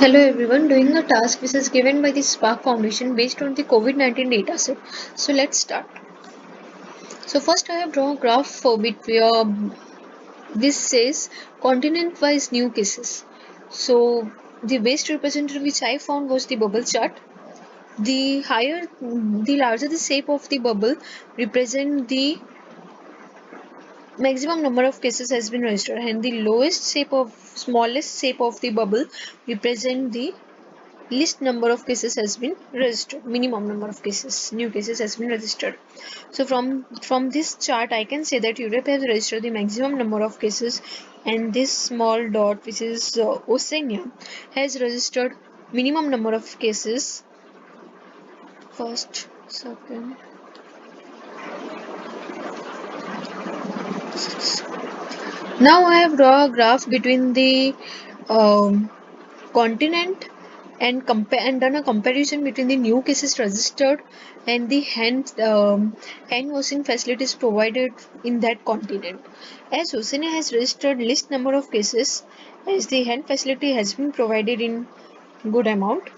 Hello everyone, doing a task which is given by the Spark Foundation based on the COVID-19 dataset. So let's start. So first I have drawn a graph for between this says continent-wise new cases. So the best representative which I found was the bubble chart. The larger the shape of the bubble represent the maximum number of cases has been registered, and the smallest shape of the bubble represent the least number of cases has been registered, minimum number of cases, new cases has been registered. So from this chart I can say that Europe has registered the maximum number of cases, and this small dot which is Oceania has registered minimum number of cases. First, second, now I have drawn a graph between the um, continent and done a comparison between the new cases registered and the hand washing facilities provided in that continent. As Oceania has registered least number of cases, as the hand facility has been provided in good amount,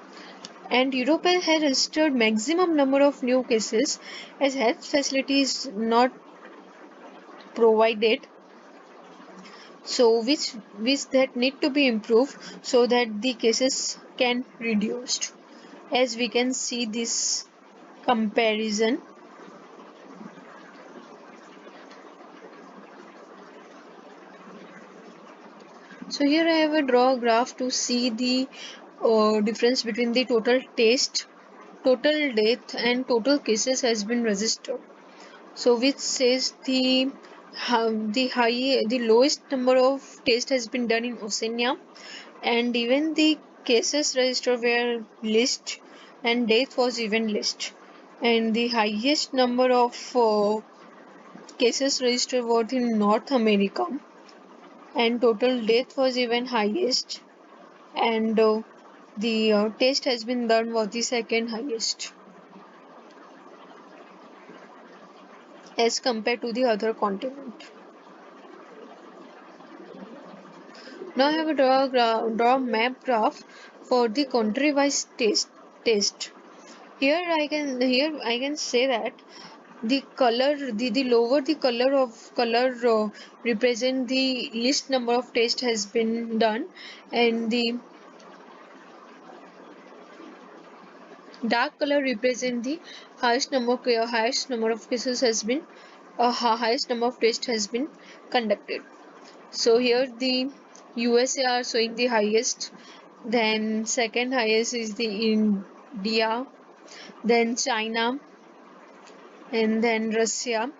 and Europe has registered maximum number of new cases, as health facility is not provided, so which that need to be improved so that the cases can reduced. As we can see this comparison, so here I have a draw graph to see the difference between the total test, total death and total cases has been registered. So which says the lowest number of tests has been done in Oceania, and even the cases registered were list and death was even list, and the highest number of cases registered were in North America, and total death was even highest, and the test has been done was the second highest as compared to the other continent. Now I have a draw map graph for the country wise test. Here I can say that the color the lower the color represent the least number of tests has been done, and the dark color represent the highest number of cases has been highest number of tests has been conducted. So here the USA are showing the highest, then second highest is the India, then China, and then Russia.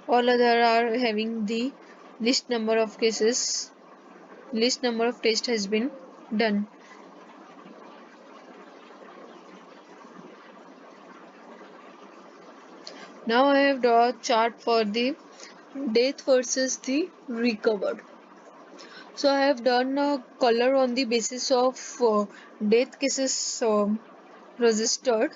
All other are having the least number of cases, least number of tests has been done. Now I have drawn a chart for the death versus the recovered. So I have done a color on the basis of death cases registered.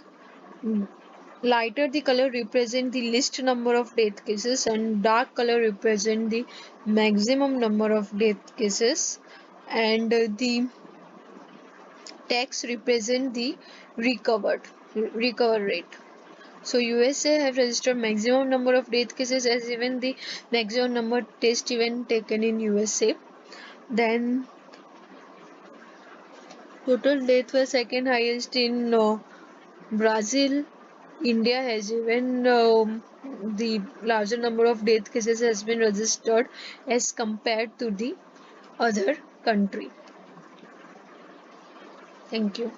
Lighter the color represent the least number of death cases, and dark color represent the maximum number of death cases, and the text represent the recover rate. So USA have registered maximum number of death cases, as even the maximum number test even taken in USA. Then total death was second highest in Brazil. India has even the larger number of death cases has been registered as compared to the other country. Thank you.